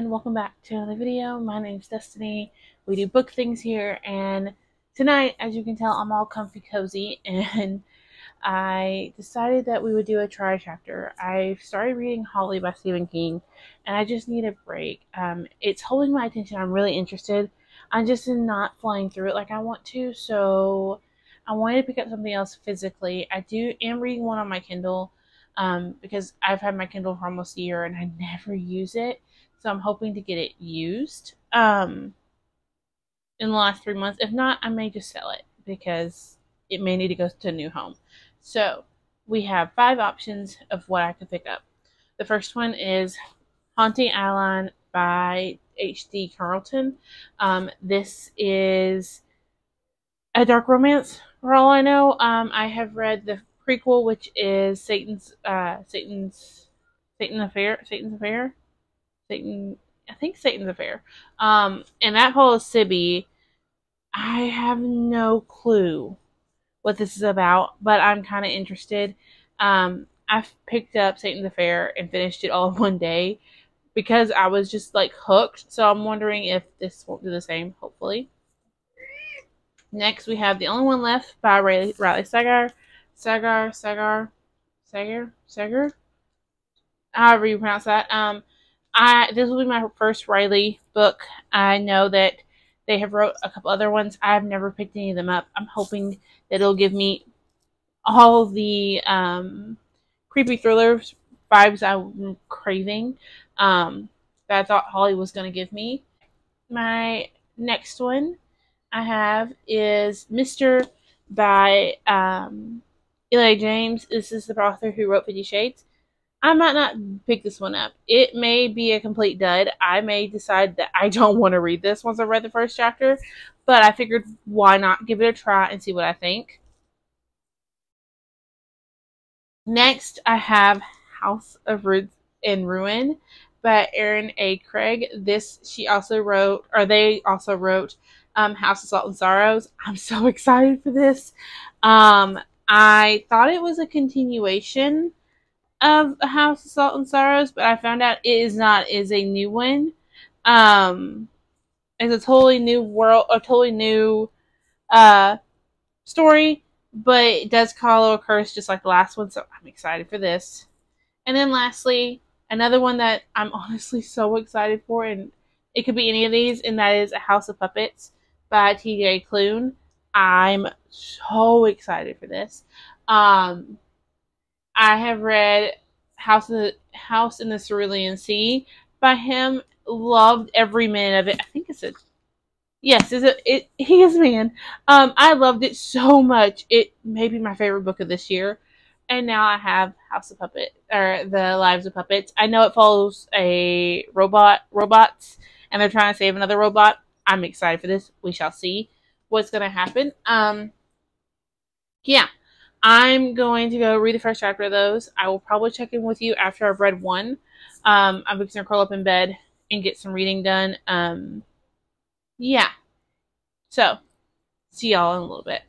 everyone, welcome back to another video. My name's Destiny. We do book things here, and tonight, as you can tell, I'm all comfy cozy, and I decided that we would do a try chapter. I started reading Holly by Stephen King, and I just need a break. It's holding my attention. I'm really interested. I'm just not flying through it like I want to, so I wanted to pick up something else physically. I am reading one on my Kindle, because I've had my Kindle for almost a year and I never use it. So I'm hoping to get it used in the last 3 months. If not, I may just sell it because it may need to go to a new home. So we have 5 options of what I could pick up. The first one is Haunting Adeline by H.D. Carlton. This is a dark romance, for all I know. I have read the prequel, which is Satan's Affair. And that follows Sibby. I have no clue what this is about, but I'm kind of interested. I've picked up Satan's Affair and finished it all in one day because I was just like hooked. So I'm wondering if this won't do the same, hopefully. Next, we have The Only One Left by Riley Sagar. Sagar? However you pronounce that. This will be my first Riley book. I know that they have wrote a couple other ones. I've never picked any of them up. I'm hoping that it'll give me all the creepy thriller vibes I'm craving that I thought Holly was going to give me. My next one I have is Mr. by Eli James. This is the author who wrote 50 Shades. I might not pick this one up. It may be a complete dud. I may decide that I don't want to read this once I've read the first chapter, but I figured why not give it a try and see what I think. Next, I have House of Roots in Ruin by Erin A. Craig. They also wrote House of Salt and Sorrows. I'm so excited for this. I thought it was a continuation of A House of Salt and Sorrows, but I found out it is not. It is a new one. It's a totally new world, a totally new story, but it does follow a curse just like the last one, so I'm excited for this. And then lastly, another one that I'm honestly so excited for, and it could be any of these, and that is A House of Puppets by T.J. Klune. I'm so excited for this. I have read House in the Cerulean Sea by him. Loved every minute of it. I think it's a yes. He is a man. I loved it so much. It may be my favorite book of this year. And now I have House of Puppets, or The Lives of Puppets. I know it follows a robots, and they're trying to save another robot. I'm excited for this. We shall see what's going to happen. Yeah. I'm going to go read the first chapter of those. I will probably check in with you after I've read one. I'm just going to curl up in bed and get some reading done. Yeah. So, see y'all in a little bit.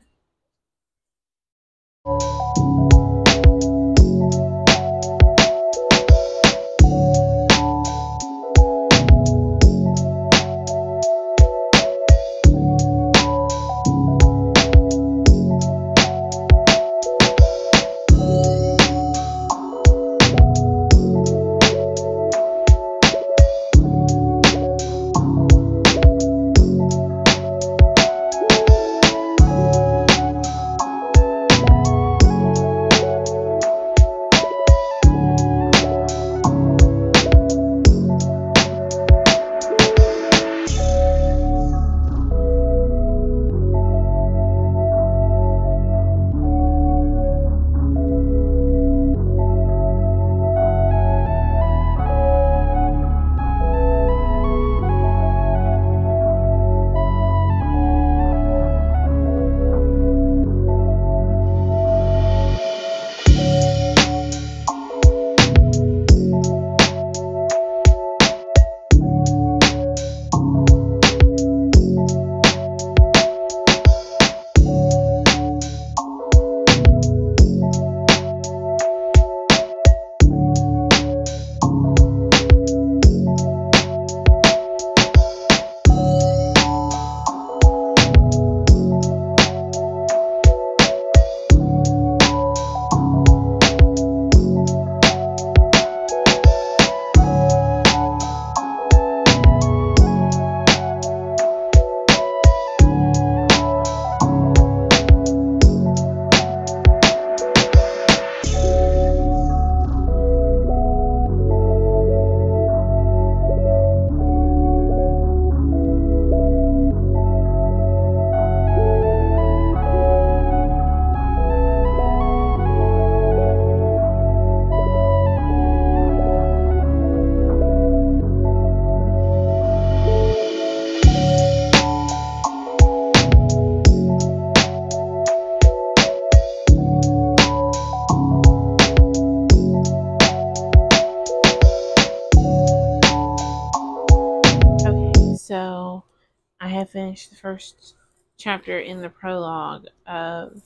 finished the first chapter in the prologue of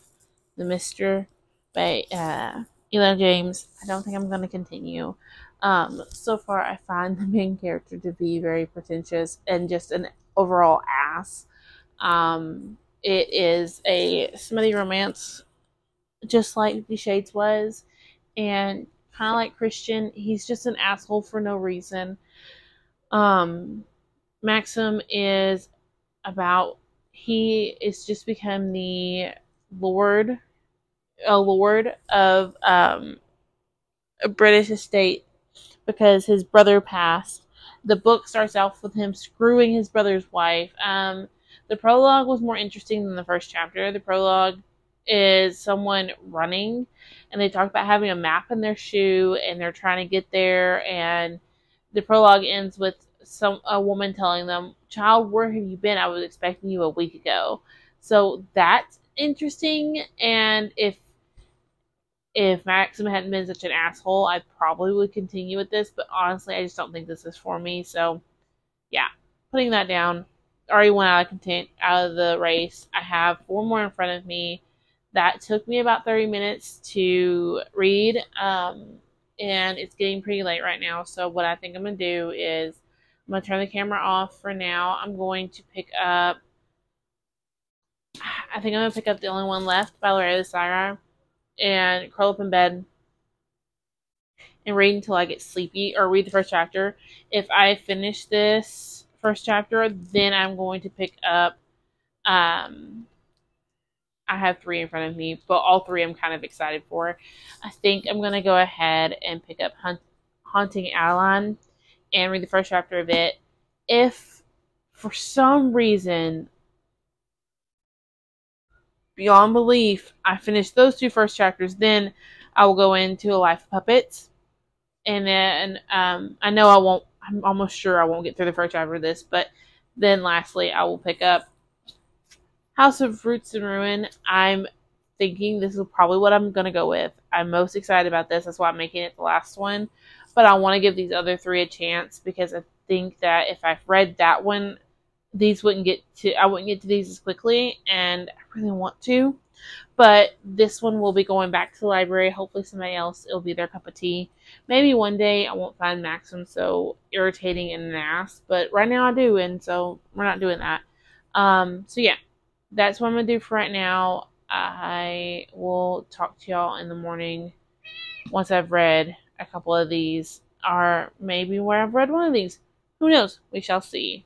The Mister by Eli James. I don't think I'm going to continue. So far, I find the main character to be very pretentious and just an overall ass. It is a smutty romance, just like 50 Shades was, and kind of like Christian, he's just an asshole for no reason. Maxim is he is just become the lord of a British estate because his brother passed. The book starts off with him screwing his brother's wife. The prologue was more interesting than the first chapter. The prologue is someone running, and they talk about having a map in their shoe, and they're trying to get there, and the prologue ends with a woman telling them, "Child, where have you been? I was expecting you a week ago." So that's interesting, and if Maxim hadn't been such an asshole, I probably would continue with this, but honestly, I just don't think this is for me. So, yeah, putting that down. Already went out of the race. I have 4 more in front of me. That took me about 30 minutes to read, and it's getting pretty late right now. So what I think I'm going to do is I'm going to turn the camera off for now. I'm going to pick up, I think I'm going to pick up The Only One Left by Loretta Syra and curl up in bed and read until I get sleepy, or read the first chapter. If I finish this first chapter, then I'm going to pick up, I have 3 in front of me, but all 3 I'm kind of excited for. I think I'm going to go ahead and pick up Haunting Adeline and read the first chapter of it. If for some reason, beyond belief, I finish those 2 first chapters, then I will go into A Life of Puppets. And then I know I'm almost sure I won't get through the first chapter of this, but then lastly I will pick up House of Roots and Ruin. I'm thinking this is probably what I'm going to go with. I'm most excited about this. That's why I'm making it the last one. But I want to give these other 3 a chance, because I think that if I've read that one, I wouldn't get to these as quickly, and I really want to. But this one will be going back to the library. Hopefully somebody else, it'll be their cup of tea. Maybe one day I won't find Maxim so irritating and an ass, but right now I do, and so we're not doing that. So yeah, that's what I'm going to do for right now. I will talk to y'all in the morning once I've read a couple of these, or maybe where I've read one of these. Who knows? We shall see.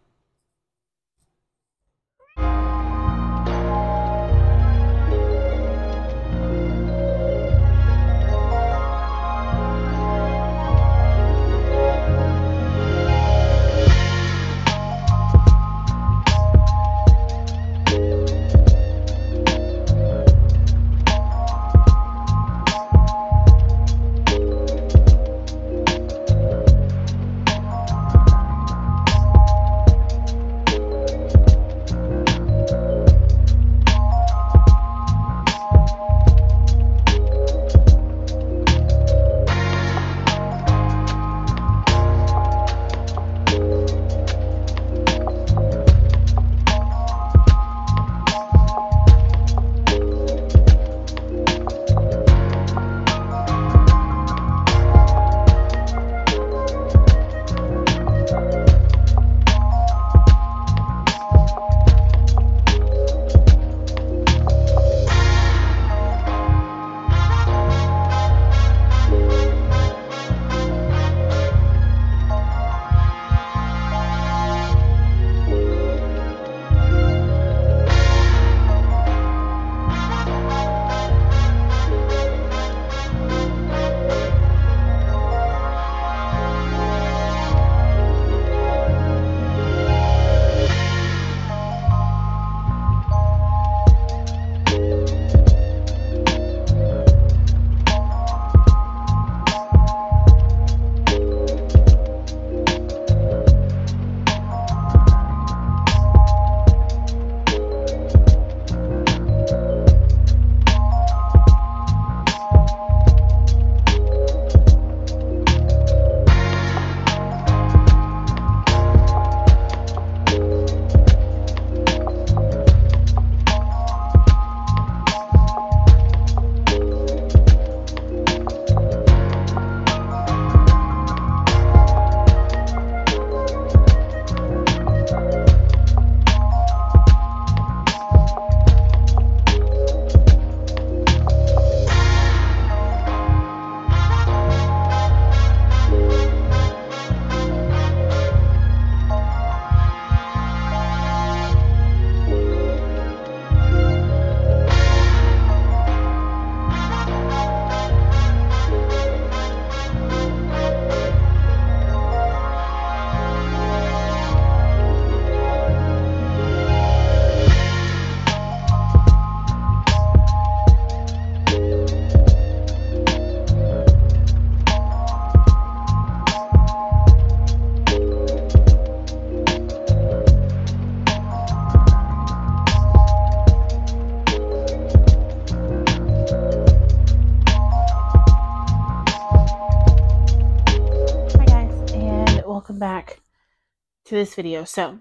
to this video. So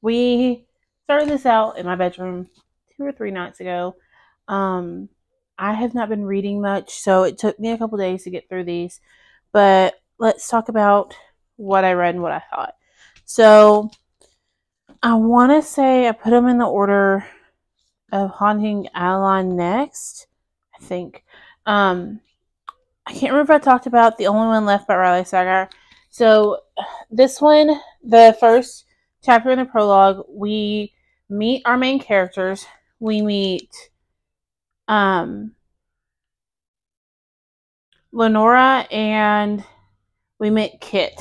we started this out in my bedroom 2 or 3 nights ago. I have not been reading much, so it took me a couple days to get through these. But let's talk about what I read and what I thought. So I want to say I put them in the order of Haunting Adeline next, I think. I can't remember if I talked about The Only One Left by Riley Sagar. So this one, the first chapter in the prologue, we meet our main characters. We meet Lenora and we meet Kit.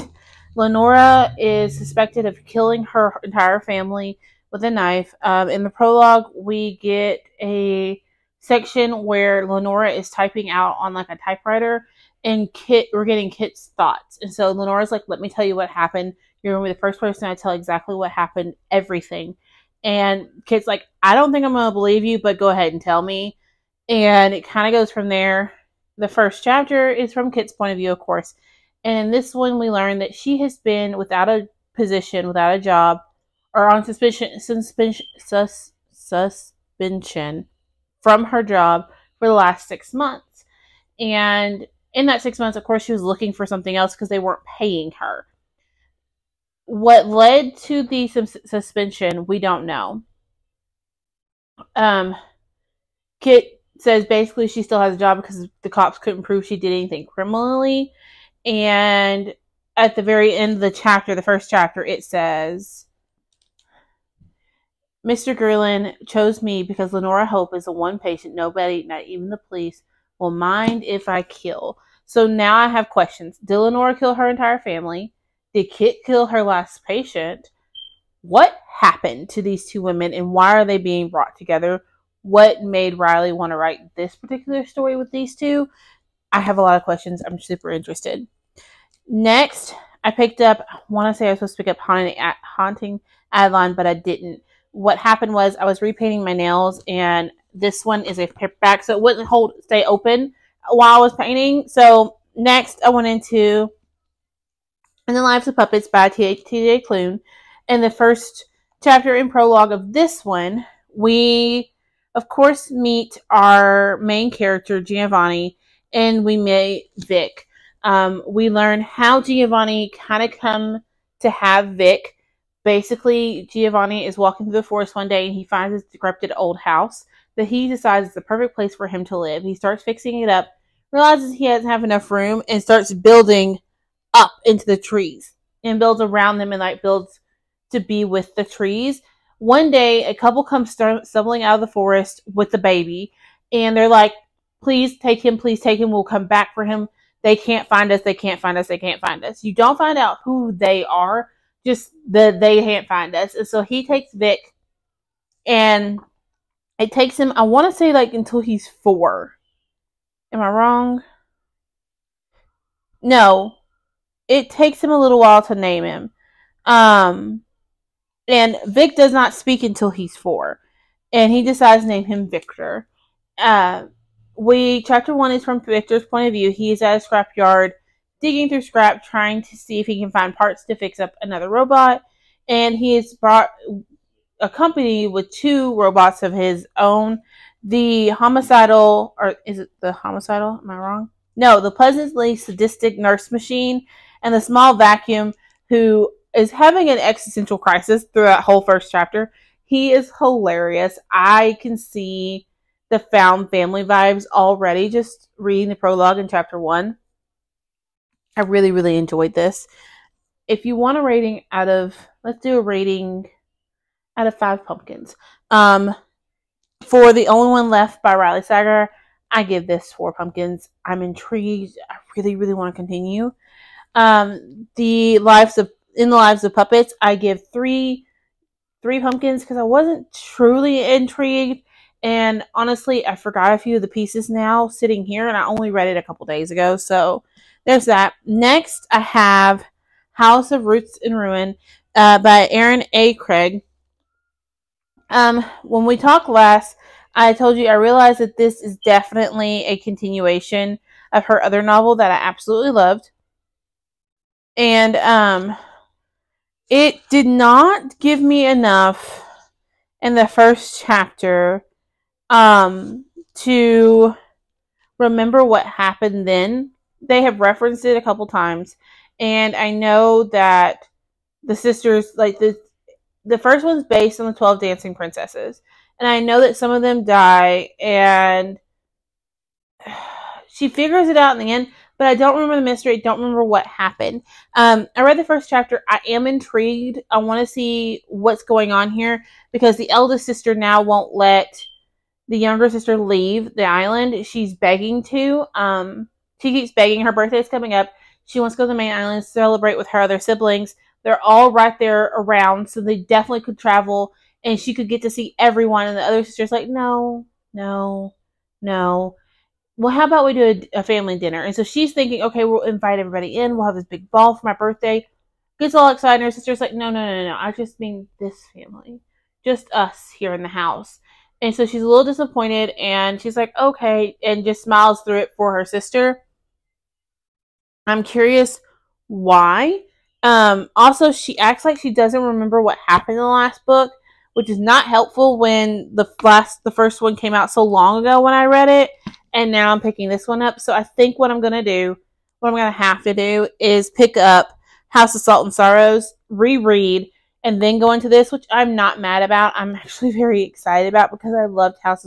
Lenora is suspected of killing her entire family with a knife. In the prologue, we get a section where Lenora is typing out on like a typewriter, and we're getting Kit's thoughts. And so Lenora's like, "Let me tell you what happened. You're going to be the first person I tell exactly what happened, everything." And Kit's like, "I don't think I'm going to believe you, but go ahead and tell me." And it kind of goes from there. The first chapter is from Kit's point of view, of course. And in this one, we learn that she has been without a position, without a job, or on suspension from her job for the last 6 months. And in that 6 months, of course, she was looking for something else because they weren't paying her. What led to the suspension, we don't know. Kit says basically she still has a job because the cops couldn't prove she did anything criminally. And at the very end of the chapter, the first chapter, it says, "Mr. Gerlin chose me because Lenora Hope is the one patient nobody, not even the police, will mind if I kill." So now I have questions. Did Lenora kill her entire family? Did Kit kill her last patient? What happened to these two women and why are they being brought together? What made Riley want to write this particular story with these two? I have a lot of questions. I'm super interested. Next, I picked up, I want to say I was supposed to pick up Haunting Adeline, but I didn't. What happened was I was repainting my nails, and this one is a paperback, so it wouldn't stay open while I was painting. So next, I went into In the Lives of Puppets by T.J. Klune. And the first chapter and prologue of this one, we, of course, meet our main character, Giovanni, and we meet Vic. We learn how Giovanni kind of come to have Vic. Basically, Giovanni is walking through the forest one day and he finds this decrepit old house that he decides is the perfect place for him to live. He starts fixing it up, realizes he doesn't have enough room, and starts building up into the trees and builds around them and like builds to be with the trees. One day, a couple comes stumbling out of the forest with the baby, and they're like, please take him, we'll come back for him. They can't find us, they can't find us, they can't find us. You don't find out who they are, just that they can't find us. And so he takes Vic, and it takes him, I want to say like until he's 4. Am I wrong? No. It takes him a little while to name him. And Vic does not speak until he's 4. And he decides to name him Victor. Chapter 1 is from Victor's point of view. He is at a scrapyard, digging through scrap, trying to see if he can find parts to fix up another robot. And he is brought accompanied with 2 robots of his own. The homicidal, or is it the homicidal? Am I wrong? No, the pleasantly sadistic nurse machine, and the small vacuum, who is having an existential crisis through that whole first chapter. He is hilarious. I can see the found family vibes already just reading the prologue in chapter 1. I really, really enjoyed this. If you want a rating let's do a rating out of 5 pumpkins. For The Only One Left by Riley Sagar, I give this 4 pumpkins. I'm intrigued. I really, really want to continue. In the Lives of Puppets, I give 3 pumpkins because I wasn't truly intrigued. And honestly, I forgot a few of the pieces now sitting here, and I only read it a couple days ago. So there's that. Next, I have House of Roots and Ruin by Aaron A. Craig. When we talked last, I told you I realized that this is definitely a continuation of her other novel that I absolutely loved. And It did not give me enough in the first chapter to remember what happened then. They have referenced it a couple times, and I know that the sisters, like the first one's based on the 12 dancing princesses, and I know that some of them die, and she figures it out in the end, but I don't remember the mystery. I don't remember what happened. I read the first chapter. I am intrigued. I want to see what's going on here because the eldest sister now won't let the younger sister leave the island. She's begging to. She keeps begging. Her birthday's coming up. She wants to go to the main island to celebrate with her other siblings. They're all right there around, so they definitely could travel, and she could get to see everyone. And the other sister's like, no, no, no. Well, how about we do a family dinner? And so she's thinking, okay, we'll invite everybody in. We'll have this big ball for my birthday. Gets all excited. And her sister's like, no, no, no, no. I just mean this family. Just us here in the house. And so she's a little disappointed. And she's like, okay. And just smiles through it for her sister. I'm curious why. Also, she acts like she doesn't remember what happened in the last book, which is not helpful when the first one came out so long ago when I read it, and now I'm picking this one up. So I think what I'm gonna have to do, is pick up House of Salt and Sorrows, reread, and then go into this, which I'm not mad about. I'm actually very excited about because I loved House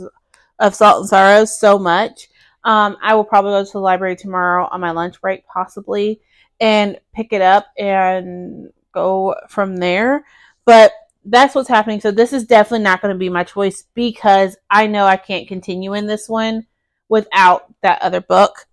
of Salt and Sorrows so much. I will probably go to the library tomorrow on my lunch break, possibly, and pick it up and go from there. But that's what's happening. So this is definitely not going to be my choice because I know I can't continue in this one without that other book.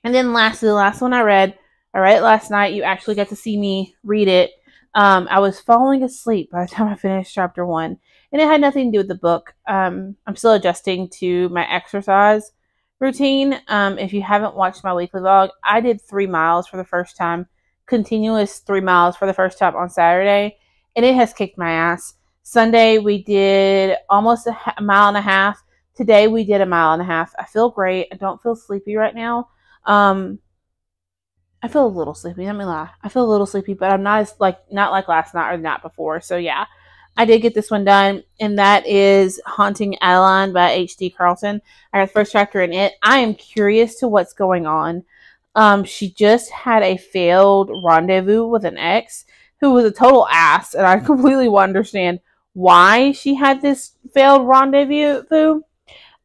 And then lastly, the last one I read it last night. You actually got to see me read it. I was falling asleep by the time I finished chapter 1. And it had nothing to do with the book. I'm still adjusting to my exercise routine. If you haven't watched my weekly vlog, I did 3 miles for the first time, continuous 3 miles for the first time on Saturday, and it has kicked my ass. Sunday we did almost a mile and a half. Today we did a mile and a half. I feel great. I don't feel sleepy right now. I feel a little sleepy. Let me lie. I feel a little sleepy, but I'm not like last night or the night before. So yeah, I did get this one done, and that is Haunting Adeline by H.D. Carlton. I got the first chapter in it. I am curious to what's going on. She just had a failed rendezvous with an ex who was a total ass, and I completely understand why she had this failed rendezvous.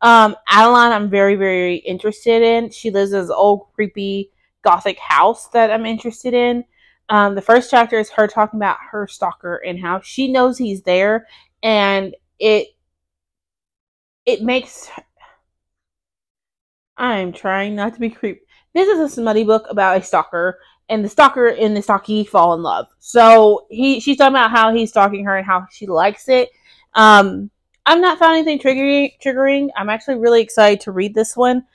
Adeline, I'm very, very interested in. She lives in this old, creepy, gothic house that I'm interested in. The first chapter is her talking about her stalker and how she knows he's there, and it makes. I'm trying not to be creepy. This is a smutty book about a stalker, and the stalker and the stalkie fall in love. So she's talking about how he's stalking her and how she likes it. I've not found anything triggering. I'm actually really excited to read this one.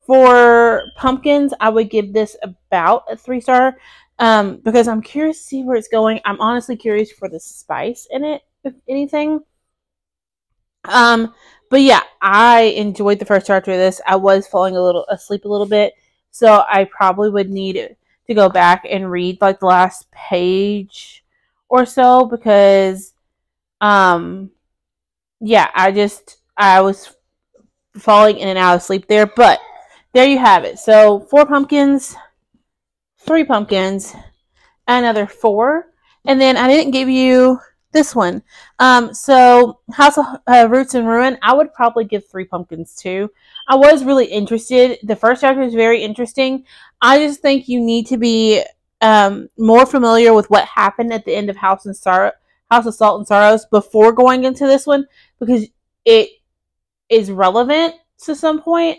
For pumpkins, I would give this about a 3-star because I'm curious to see where it's going. I'm honestly curious for the spice in it, if anything. But yeah, I enjoyed the first chapter of this. I was falling asleep a little bit, so I probably would need to go back and read like the last page or so because, yeah, I was falling in and out of sleep there, but there you have it. So 4 pumpkins, 3 pumpkins, another 4, and then I didn't give you this one. So House of Roots and Ruin, I would probably give 3 pumpkins too. I was really interested. The first chapter is very interesting. I just think you need to be more familiar with what happened at the end of House of Salt and Sorrows before going into this one because it is relevant to some point.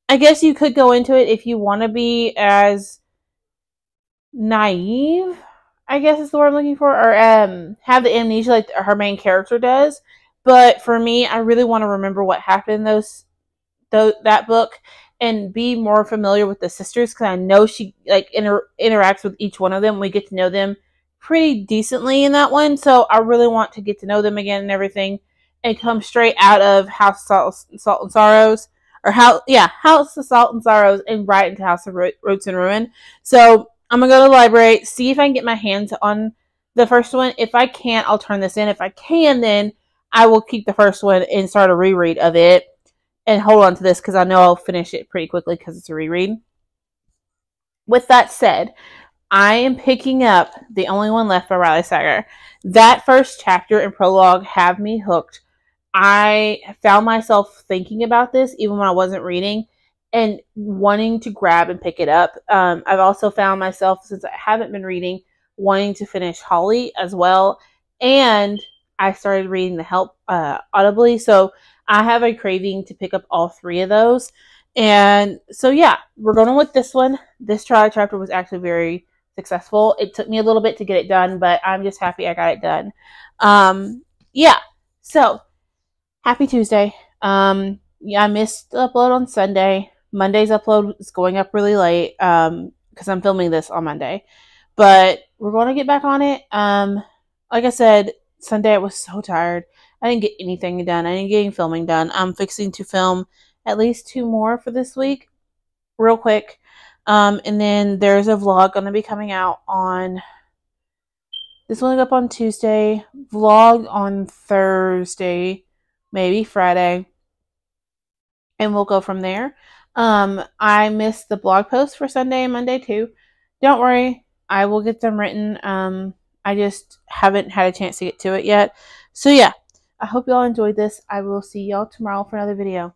I guess you could go into it if you want to be as naive, I guess is the word I'm looking for, or have the amnesia like her main character does. But for me, I really want to remember what happened in that book and be more familiar with the sisters because I know she like interacts with each one of them. We get to know them pretty decently in that one, so I really want to get to know them again and everything, and come straight out of House of Salt and Sorrows. House of Salt and Sorrows, and right into House of Roots and Ruin. So I'm going to go to the library, see if I can get my hands on the first one. If I can't, I'll turn this in. If I can, then I will keep the first one and start a reread of it and hold on to this because I know I'll finish it pretty quickly because it's a reread. With that said, I am picking up The Only One Left by Riley Sager. That first chapter and prologue have me hooked. I found myself thinking about this even when I wasn't reading and wanting to grab and pick it up. I've also found myself, since I haven't been reading, wanting to finish Holly as well. And I started reading The Help audibly. So I have a craving to pick up all three of those. And so, yeah, we're going with this one. This trial chapter was actually very successful. It took me a little bit to get it done, but I'm just happy I got it done. Yeah, so happy Tuesday. Yeah, I missed the upload on Sunday. Monday's upload is going up really late because I'm filming this on Monday, but we're going to get back on it. Like I said, Sunday I was so tired. I didn't get anything done. I didn't get any filming done. I'm fixing to film at least 2 more for this week, real quick. And then there's a vlog going to be coming out on this one up on Tuesday, vlog on Thursday, maybe Friday, and we'll go from there. I missed the blog post for Sunday and Monday too. Don't worry, I will get them written. I just haven't had a chance to get to it yet. So yeah, I hope y'all enjoyed this. I will see y'all tomorrow for another video.